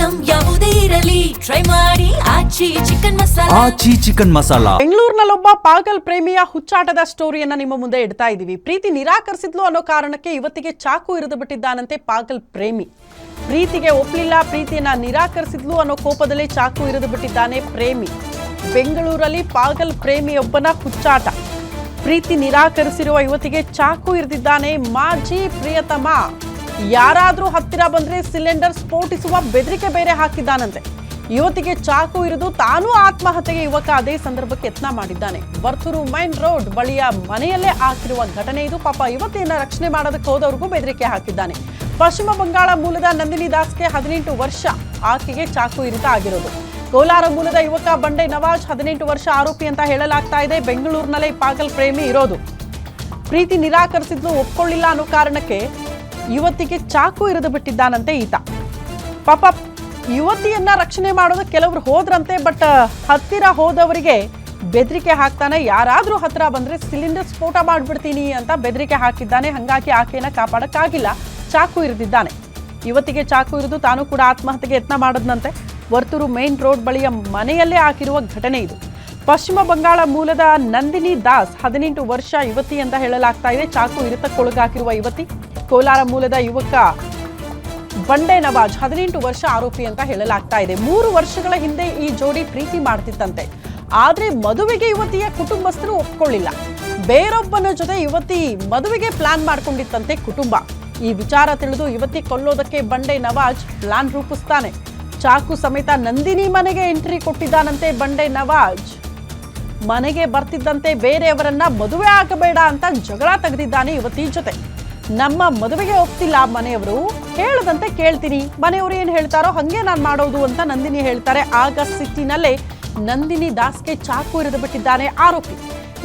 Item ಯಾವುದೇ ಇರಲಿ try ಮಾಡಿ ಆಚಿ ಚಿಕನ್ ಮಸಾಲಾ. ಬೆಂಗಳೂರಿನಲ್ಲೊಬ್ಬ ಪಾಗಲ್ ಪ್ರೇಮಿಯ ಹುಚ್ಚಾಟದ ಸ್ಟೋರಿಯನ್ನ ನಿಮ್ಮ ಮುಂದೆ ಇಡ್ತಾ ಇದೀವಿ. ಪ್ರೀತಿ ನಿರಾಕರಿಸಿದ್ಲು ಅನ್ನೋ ಕಾರಣಕ್ಕೆ ಇವತ್ತಿಗೆ ಚಾಕು ಇರಿದು ಬಿಟ್ಟಿದ್ದಾನಂತೆ ಪಾಗಲ್ ಪ್ರೇಮಿ. ಪ್ರೀತಿಗೆ ಒಪ್ಪಲಿಲ್ಲ, ಪ್ರೀತಿಯನ್ನ ನಿರಾಕರಿಸಿದ್ಲು ಅನ್ನೋ ಕೋಪದಲ್ಲಿ ಚಾಕು ಇರಿದು ಬಿಟ್ಟಿದ್ದಾನೆ ಪ್ರೇಮಿ. ಬೆಂಗಳೂರಲ್ಲಿ ಪಾಗಲ್ ಪ್ರೇಮಿಯೊಬ್ಬನ ಹುಚ್ಚಾಟ. ಪ್ರೀತಿ ನಿರಾಕರಿಸಿರುವ ಯುವತಿಗೆ ಚಾಕು ಇರಿದಿದ್ದಾನೆ ಮಾಜಿ ಪ್ರಿಯತಮ. ಯಾರಾದ್ರೂ ಹತ್ತಿರ ಬಂದ್ರೆ ಸಿಲಿಂಡರ್ ಸ್ಫೋಟಿಸುವ ಬೆದರಿಕೆ ಬೇರೆ ಹಾಕಿದ್ದಾನಂತೆ. ಯುವತಿಗೆ ಚಾಕು ಇರಿದು ತಾನೂ ಆತ್ಮಹತ್ಯೆಗೆ ಯುವಕ ಅದೇ ಸಂದರ್ಭಕ್ಕೆ ಯತ್ನ ಮಾಡಿದ್ದಾನೆ. ವರ್ತೂರು ಮೈನ್ ರೋಡ್ ಬಳಿಯ ಮನೆಯಲ್ಲೇ ಆಗಿರುವ ಘಟನೆ ಇದು. ಪಾಪ ಯುವತಿಯನ್ನ ರಕ್ಷಣೆ ಮಾಡೋದಕ್ಕೆ ಹೋದವ್ರಿಗೂ ಬೆದರಿಕೆ ಹಾಕಿದ್ದಾನೆ. ಪಶ್ಚಿಮ ಬಂಗಾಳ ಮೂಲದ ನಂದಿನಿ ದಾಸ್ಗೆ 18 ವರ್ಷ, ಆಕೆಗೆ ಚಾಕು ಇರಿತ ಆಗಿರೋದು. ಕೋಲಾರ ಮೂಲದ ಯುವಕ ಬಂಡೆ ನವಾಜ್ 18 ವರ್ಷ ಆರೋಪಿ ಅಂತ ಹೇಳಲಾಗ್ತಾ ಇದೆ. ಬೆಂಗಳೂರಿನಲ್ಲೇ ಪಾಗಲ್ ಪ್ರೇಮಿ ಇರೋದು. ಪ್ರೀತಿ ನಿರಾಕರಿಸಿದ್ಲು, ಒಪ್ಕೊಳ್ಳಿಲ್ಲ ಅನ್ನೋ ಕಾರಣಕ್ಕೆ ಯುವತಿಗೆ ಚಾಕು ಇರಿದು ಬಿಟ್ಟಿದ್ದಾನಂತೆ ಈತ. ಪಾಪ ಯುವತಿಯನ್ನ ರಕ್ಷಣೆ ಮಾಡೋದಕ್ಕೆ ಕೆಲವರು ಹೋದ್ರಂತೆ, ಬಟ್ ಹತ್ತಿರ ಹೋದವರಿಗೆ ಬೆದರಿಕೆ ಹಾಕ್ತಾನೆ. ಯಾರಾದ್ರೂ ಹತ್ತಿರ ಬಂದ್ರೆ ಸಿಲಿಂಡರ್ ಸ್ಫೋಟ ಮಾಡ್ಬಿಡ್ತೀನಿ ಅಂತ ಬೆದರಿಕೆ ಹಾಕಿದ್ದಾನೆ. ಹಂಗಾಗಿ ಆಕೆಯನ್ನ ಕಾಪಾಡಕ್ಕಾಗಿಲ್ಲ, ಚಾಕು ಇರಿದಿದ್ದಾನೆ. ಯುವತಿಗೆ ಚಾಕು ಇರಿದು ತಾನು ಕೂಡ ಆತ್ಮಹತ್ಯೆಗೆ ಯತ್ನ ಮಾಡದ್ನಂತೆ. ವರ್ತೂರು ಮೇನ್ ರೋಡ್ ಬಳಿಯ ಮನೆಯಲ್ಲೇ ಆಗಿರುವ ಘಟನೆ ಇದು. ಪಶ್ಚಿಮ ಬಂಗಾಳ ಮೂಲದ ನಂದಿನಿ ದಾಸ್ 18 ವರ್ಷ ಯುವತಿ ಅಂತ ಹೇಳಲಾಗ್ತಾ ಇದೆ. ಚಾಕು ಇರಿತಕ್ಕೊಳಗಾಗಿರುವ ಯುವತಿ. ಕೋಲಾರ ಮೂಲದ ಯುವಕ ಬಂಡೆ ನವಾಜ್ 18 ವರ್ಷ ಆರೋಪಿ ಅಂತ ಹೇಳಲಾಗ್ತಾ ಇದೆ. 3 ವರ್ಷಗಳ ಹಿಂದೆ ಈ ಜೋಡಿ ಪ್ರೀತಿ ಮಾಡ್ತಿತ್ತಂತೆ. ಆದ್ರೆ ಮದುವೆಗೆ ಯುವತಿಯ ಕುಟುಂಬಸ್ಥರು ಒಪ್ಕೊಳ್ಳಿಲ್ಲ. ಬೇರೊಬ್ಬನ ಜೊತೆ ಯುವತಿ ಮದುವೆಗೆ ಪ್ಲಾನ್ ಮಾಡ್ಕೊಂಡಿತ್ತಂತೆ ಕುಟುಂಬ. ಈ ವಿಚಾರ ತಿಳಿದು ಯುವತಿ ಕೊಲ್ಲೋದಕ್ಕೆ ಬಂಡೆ ನವಾಜ್ ಪ್ಲಾನ್ ರೂಪಿಸ್ತಾನೆ. ಚಾಕು ಸಮೇತ ನಂದಿನಿ ಮನೆಗೆ ಎಂಟ್ರಿ ಕೊಟ್ಟಿದ್ದಾನಂತೆ ಬಂಡೆ ನವಾಜ್. ಮನೆಗೆ ಬರ್ತಿದ್ದಂತೆ ಬೇರೆಯವರನ್ನ ಮದುವೆ ಆಗಬೇಡ ಅಂತ ಜಗಳ ತೆಗೆದಿದ್ದಾನೆ ಯುವತಿ ಜೊತೆ. ನಮ್ಮ ಮದುವೆಗೆ ಒಪ್ತಿಲ್ಲ ಮನೆಯವರು, ಹೇಳದಂತೆ ಕೇಳ್ತೀನಿ, ಮನೆಯವರು ಏನ್ ಹೇಳ್ತಾರೋ ಹಂಗೆ ನಾನು ಮಾಡೋದು ಅಂತ ನಂದಿನಿ ಹೇಳ್ತಾರೆ. ಆಗ ಸಿಟ್ಟಿನಲ್ಲೇ ನಂದಿನಿ ದಾಸ್ಗೆ ಚಾಕು ಇರಿದು ಬಿಟ್ಟಿದ್ದಾನೆ ಆರೋಪಿ.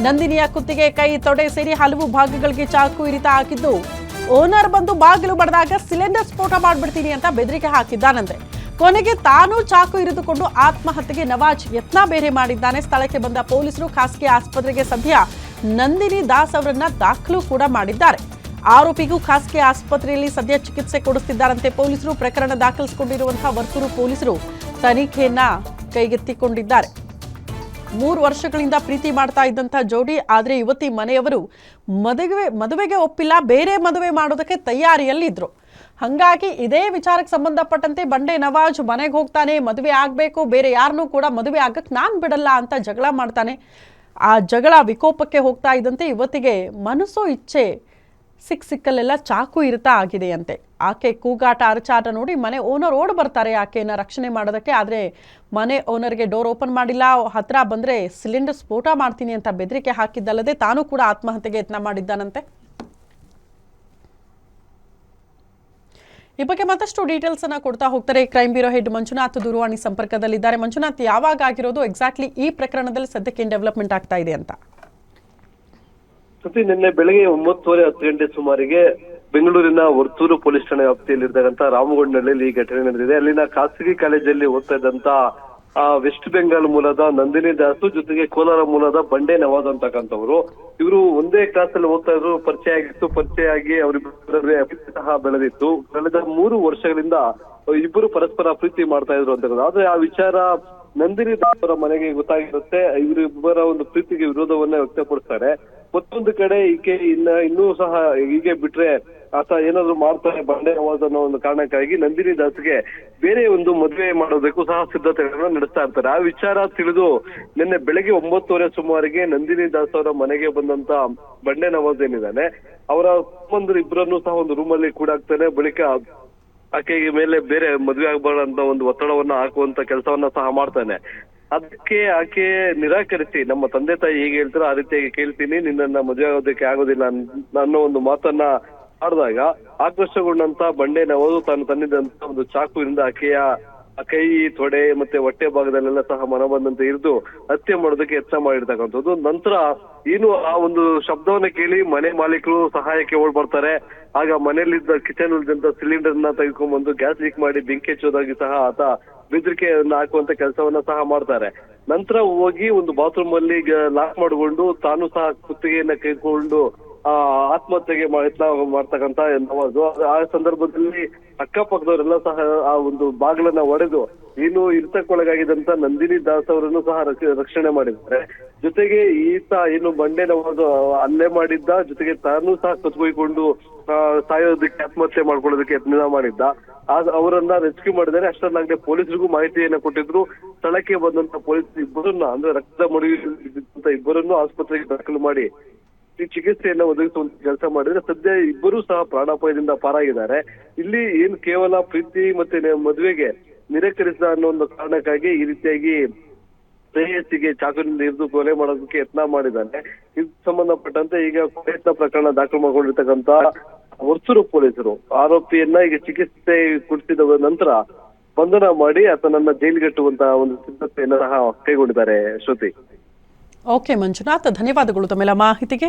ನಂದಿನಿಯ ಕುತ್ತಿಗೆ, ಕೈ, ತೊಡೆ ಸೇರಿ ಹಲವು ಭಾಗಗಳಿಗೆ ಚಾಕು ಇರಿತ ಹಾಕಿದ್ದು, ಓನರ್ ಬಂದು ಬಾಗಿಲು ಬಡದಾಗ ಸಿಲಿಂಡರ್ ಸ್ಫೋಟ ಮಾಡ್ಬಿಡ್ತೀನಿ ಅಂತ ಬೆದರಿಕೆ ಹಾಕಿದ್ದಾನಂತೆ. ಕೊನೆಗೆ ತಾನೂ ಚಾಕು ಇರಿದುಕೊಂಡು ಆತ್ಮಹತ್ಯೆಗೆ ನವಾಜ್ ಯತ್ನ ಬೇರೆ ಮಾಡಿದ್ದಾನೆ. ಸ್ಥಳಕ್ಕೆ ಬಂದ ಪೊಲೀಸರು ಖಾಸಗಿ ಆಸ್ಪತ್ರೆಗೆ ಸದ್ಯ ನಂದಿನಿ ದಾಸ್ ಅವರನ್ನ ದಾಖಲು ಕೂಡ ಮಾಡಿದ್ದಾರೆ. ಆರೋಪಿಗೂ ಖಾಸಗಿ ಆಸ್ಪತ್ರೆಯಲ್ಲಿ ಸದ್ಯ ಚಿಕಿತ್ಸೆ ಕೊಡಿಸುತ್ತಿದ್ದಾರಂತೆ ಪೊಲೀಸರು. ಪ್ರಕರಣ ದಾಖಲಿಸಿಕೊಂಡಿರುವಂತಹ ವರ್ತೂರು ಪೊಲೀಸರು ತನಿಖೆಯನ್ನ ಕೈಗೆತ್ತಿಕೊಂಡಿದ್ದಾರೆ. 3 ವರ್ಷಗಳಿಂದ ಪ್ರೀತಿ ಮಾಡ್ತಾ ಇದ್ದಂಥ ಜೋಡಿ. ಆದರೆ ಯುವತಿ ಮನೆಯವರು ಮದುವೆಗೆ ಒಪ್ಪಿಲ್ಲ, ಬೇರೆ ಮದುವೆ ಮಾಡೋದಕ್ಕೆ ತಯಾರಿಯಲ್ಲಿದ್ರು. ಹಂಗಾಗಿ ಇದೇ ವಿಚಾರಕ್ಕೆ ಸಂಬಂಧಪಟ್ಟಂತೆ ಬಂಡೆ ನವಾಜ್ ಮನೆಗೆ ಹೋಗ್ತಾನೆ. ಮದುವೆ ಆಗಬೇಕು, ಬೇರೆ ಯಾರನ್ನೂ ಕೂಡ ಮದುವೆ ಆಗಕ್ಕೆ ನಾನು ಬಿಡಲ್ಲ ಅಂತ ಜಗಳ ಮಾಡ್ತಾನೆ. ಆ ಜಗಳ ವಿಕೋಪಕ್ಕೆ ಹೋಗ್ತಾ ಇದ್ದಂತೆ ಯುವತಿಗೆ ಮನಸ್ಸೋ ಇಚ್ಛೆ ಸಿಕ್ಕಲ್ಲೆಲ್ಲ ಚಾಕು ಇರಿತ ಆಗಿದೆಯಂತೆ. ಆಕೆ ಕೂಗಾಟ ಅರಚಾಟ ನೋಡಿ ಮನೆ ಓನರ್ ಓಡ್ ಬರ್ತಾರೆ ಆಕೆಯನ್ನು ರಕ್ಷಣೆ ಮಾಡೋದಕ್ಕೆ. ಆದರೆ ಮನೆ ಓನರ್ಗೆ ಡೋರ್ ಓಪನ್ ಮಾಡಿಲ್ಲ. ಹತ್ರ ಬಂದರೆ ಸಿಲಿಂಡರ್ ಸ್ಫೋಟ ಮಾಡ್ತೀನಿ ಅಂತ ಬೆದರಿಕೆ ಹಾಕಿದ್ದಲ್ಲದೆ ತಾನೂ ಕೂಡ ಆತ್ಮಹತ್ಯೆಗೆ ಯತ್ನ ಮಾಡಿದ್ದಾನಂತೆ. ಈ ಬಗ್ಗೆ ಮತ್ತಷ್ಟು ಡೀಟೇಲ್ಸ್ ಅನ್ನ ಕೊಡ್ತಾ ಹೋಗ್ತಾರೆ ಕ್ರೈಮ್ ಬ್ಯೂರೋ ಹೆಡ್ ಮಂಜುನಾಥ್ ದೂರವಾಣಿ ಸಂಪರ್ಕದಲ್ಲಿದ್ದಾರೆ. ಮಂಜುನಾಥ್, ಯಾವಾಗ ಆಗಿರೋದು ಎಕ್ಸಾಕ್ಟ್ಲಿ ಈ ಪ್ರಕರಣದಲ್ಲಿ ಸದ್ಯಕ್ಕೆ ಏನು ಡೆವಲಪ್ಮೆಂಟ್ ಆಗ್ತಾ ಇದೆ ಅಂತ? ನಿನ್ನೆ ಬೆಳಗ್ಗೆ 9:30-10 ಗಂಟೆ ಸುಮಾರಿಗೆ ಬೆಂಗಳೂರಿನ ವರ್ತೂರು ಪೊಲೀಸ್ ಠಾಣೆ ವ್ಯಾಪ್ತಿಯಲ್ಲಿರ್ತಕ್ಕಂಥ ರಾಮಗೊಂಡನಹಳ್ಳಿಯಲ್ಲಿ ಈ ಘಟನೆ ನಡೆದಿದೆ. ಅಲ್ಲಿನ ಖಾಸಗಿ ಕಾಲೇಜಲ್ಲಿ ಓದ್ತಾ ಇದ್ದಂತ ವೆಸ್ಟ್ ಬೆಂಗಾಲ್ ಮೂಲದ ನಂದಿನಿ ದಾಸು ಜೊತೆಗೆ ಕೋಲಾರ ಮೂಲದ ಬಂಡೆ ನವಾಜ್ ಅಂತಕ್ಕಂಥವ್ರು, ಇವರು ಒಂದೇ ಕ್ಲಾಸ್ ಅಲ್ಲಿ ಓದ್ತಾ ಇದ್ರು. ಪರಿಚಯ ಆಗಿತ್ತು. ಪರಿಚಯ ಆಗಿ ಅವರಿಬ್ಬರ ಸಹ ಬೆಳೆದಿತ್ತು. ಕಳೆದ 3 ವರ್ಷಗಳಿಂದ ಇಬ್ಬರು ಪರಸ್ಪರ ಪ್ರೀತಿ ಮಾಡ್ತಾ ಇದ್ರು ಅಂತ. ಆದ್ರೆ ಆ ವಿಚಾರ ನಂದಿನಿ ದಾಸ್ ಅವರ ಮನೆಗೆ ಗೊತ್ತಾಗಿರುತ್ತೆ. ಇವರಿಬ್ಬರ ಒಂದು ಪ್ರೀತಿಗೆ ವಿರೋಧವನ್ನ ವ್ಯಕ್ತಪಡಿಸ್ತಾರೆ. ಮತ್ತೊಂದು ಕಡೆ ಈಕೆ ಇನ್ನೂ ಸಹ ಹೀಗೆ ಬಿಟ್ರೆ ಆತ ಏನಾದ್ರು ಮಾಡ್ತಾರೆ ಬಂಡೆ ನವಾಜ್ ಅನ್ನೋ ಒಂದು ಕಾರಣಕ್ಕಾಗಿ ನಂದಿನಿ ದಾಸ್ಗೆ ಬೇರೆ ಒಂದು ಮದುವೆ ಮಾಡೋದಕ್ಕೂ ಸಹ ಸಿದ್ಧತೆಗಳನ್ನ ನಡೆಸ್ತಾ ಇರ್ತಾರೆ. ಆ ವಿಚಾರ ತಿಳಿದು ನಿನ್ನೆ ಬೆಳಗ್ಗೆ 9:30 ಸುಮಾರಿಗೆ ನಂದಿನಿ ದಾಸ್ ಅವರ ಮನೆಗೆ ಬಂದಂತ ಬಂಡೆ ನವಾಜ್ ಏನಿದ್ದಾನೆ, ಅವರ ಸಂಬಂಧರು ಇಬ್ಬರನ್ನು ಸಹ ಒಂದು ರೂಮಲ್ಲಿ ಕೂಡಾಕ್ತಾನೆ. ಬಳಿಕ ಆಕೆಗೆ ಮೇಲೆ ಬೇರೆ ಮದುವೆ ಆಗ್ಬಾರ್ದಂತ ಒಂದು ಒತ್ತಡವನ್ನ ಹಾಕುವಂತ ಕೆಲಸವನ್ನ ಸಹ ಮಾಡ್ತಾನೆ. ಅದಕ್ಕೆ ಆಕೆ ನಿರಾಕರಿಸಿ, ನಮ್ಮ ತಂದೆ ತಾಯಿ ಹೇಗೆ ಹೇಳ್ತಾರೋ ಆ ರೀತಿಯಾಗಿ ಕೇಳ್ತೀನಿ, ನಿನ್ನನ್ನ ಮದುವೆ ಆಗೋದಕ್ಕೆ ಆಗೋದಿಲ್ಲ ಅನ್ನೋ ಒಂದು ಮಾತನ್ನ ಆಡಿದಾಗ ಆಕ್ರೋಶಗೊಂಡಂತ ಬಂಡೆ ನವಾಜ್ ತಾನು ತಂದಿದ್ದಂತ ಒಂದು ಚಾಕುವಿನಿಂದ ಆಕೆಯ ಕೈ, ತೊಡೆ ಮತ್ತೆ ಹೊಟ್ಟೆ ಭಾಗದಲ್ಲೆಲ್ಲ ಸಹ ಮನ ಬಂದಂತೆ ಇರಿದು ಹತ್ಯೆ ಮಾಡೋದಕ್ಕೆ ಯತ್ನ ಮಾಡಿರ್ತಕ್ಕಂಥದ್ದು. ನಂತರ ಏನು ಆ ಒಂದು ಶಬ್ದವನ್ನ ಕೇಳಿ ಮನೆ ಮಾಲೀಕರು ಸಹಾಯಕ್ಕೆ ಓಡ್ ಬರ್ತಾರೆ. ಆಗ ಮನೆಯಲ್ಲಿದ್ದ ಕಿಚನ್ ಉಳಿದಂತ ಸಿಲಿಂಡರ್ ನ ತೆಗೆದುಕೊಂಡ್ಬಂದು ಗ್ಯಾಸ್ ಲೀಕ್ ಮಾಡಿ ಬೆಂಕಿ ಹಚ್ಚೋದಾಗಿ ಸಹ ಆತ ಬೆದರಿಕೆಯನ್ನ ಹಾಕುವಂತ ಕೆಲಸವನ್ನ ಸಹ ಮಾಡ್ತಾರೆ. ನಂತರ ಹೋಗಿ ಒಂದು ಬಾತ್ರೂಮ್ ಅಲ್ಲಿ ಲಾಕ್ ಮಾಡಿಕೊಂಡು ತಾನು ಸಹ ಕುತ್ತಿಗೆಯನ್ನ ಕೈಕೊಂಡು ಆತ್ಮಹತ್ಯೆಗೆ ಯತ್ನ ಮಾಡ್ತಕ್ಕಂತ ನವಾಜು. ಆ ಸಂದರ್ಭದಲ್ಲಿ ಅಕ್ಕಪಕ್ಕದವರೆಲ್ಲ ಸಹ ಆ ಒಂದು ಬಾಗಿಲನ್ನ ಒಡೆದು ಇನ್ನು ಇರ್ತಕ್ಕೊಳಗಾಗಿದ್ದಂತ ನಂದಿನಿ ದಾಸ್ ಅವರನ್ನು ಸಹ ರಕ್ಷಣೆ ಮಾಡಿದ್ದಾರೆ. ಜೊತೆಗೆ ಈತ ಏನು ಬಂಡೆನ ಹಲ್ಲೆ ಮಾಡಿದ್ದ, ಜೊತೆಗೆ ತಾನು ಸಹ ಕತ್ಕೊಯ್ಕೊಂಡು ಸಾಯೋದಕ್ಕೆ ಆತ್ಮಹತ್ಯೆ ಮಾಡ್ಕೊಳ್ಳೋದಕ್ಕೆ ಯತ್ನ ಮಾಡಿದ್ದ. ಅವರನ್ನ ರೆಸ್ಕ್ಯೂ ಮಾಡಿದ್ದಾರೆ. ಅಷ್ಟರಲ್ಲಾಗಲೇ ಪೊಲೀಸರಿಗೂ ಮಾಹಿತಿಯನ್ನ ಕೊಟ್ಟಿದ್ರು. ಸ್ಥಳಕ್ಕೆ ಬಂದಂತ ಪೊಲೀಸ್ ಇಬ್ಬರನ್ನ ಅಂದ್ರೆ ರಕ್ತದ ಮಡುವಿದ್ದಂತ ಇಬ್ಬರನ್ನು ಆಸ್ಪತ್ರೆಗೆ ದಾಖಲು ಮಾಡಿ ಚಿಕಿತ್ಸೆಯನ್ನ ಒದಗಿಸುವಂತ ಕೆಲಸ ಮಾಡಿದ್ರೆ ಸದ್ಯ ಇಬ್ಬರೂ ಸಹ ಪ್ರಾಣಾಪಾಯದಿಂದ ಪಾರಾಗಿದ್ದಾರೆ. ಇಲ್ಲಿ ಏನ್ ಕೇವಲ ಪ್ರೀತಿ ಮತ್ತೆ ಮದುವೆಗೆ ನಿರಾಕರಿಸಿದ ಅನ್ನೋ ಒಂದು ಕಾರಣಕ್ಕಾಗಿ ಈ ರೀತಿಯಾಗಿ ಪ್ರೇಯಸಿಗೆ ಚಾಕುವಿನಿಂದ ಹಿಡಿದು ಕೊಲೆ ಮಾಡೋದಕ್ಕೆ ಯತ್ನ ಮಾಡಿದ್ದಾನೆ. ಇದಕ್ಕೆ ಸಂಬಂಧಪಟ್ಟಂತೆ ಈಗ ಪ್ರಯತ್ನ ಪ್ರಕರಣ ದಾಖಲು ಮಾಡಿಕೊಂಡಿರ್ತಕ್ಕಂತ ಹೊಸೂರು ಪೊಲೀಸರು ಆರೋಪಿಯನ್ನ ಈಗ ಚಿಕಿತ್ಸೆ ಕೊಡಿಸಿದ ನಂತರ ಬಂಧನ ಮಾಡಿ ಆತನನ್ನ ಜೈಲಿಗಟ್ಟುವಂತ ಒಂದು ಸಿದ್ಧತೆಯನ್ನ ಸಹ ಕೈಗೊಂಡಿದ್ದಾರೆ. ಶ್ರುತಿ. ಓಕೆ ಮಂಜುನಾಥ್, ಧನ್ಯವಾದಗಳು ತಮ್ಮೆಲ್ಲ ಮಾಹಿತಿಗೆ.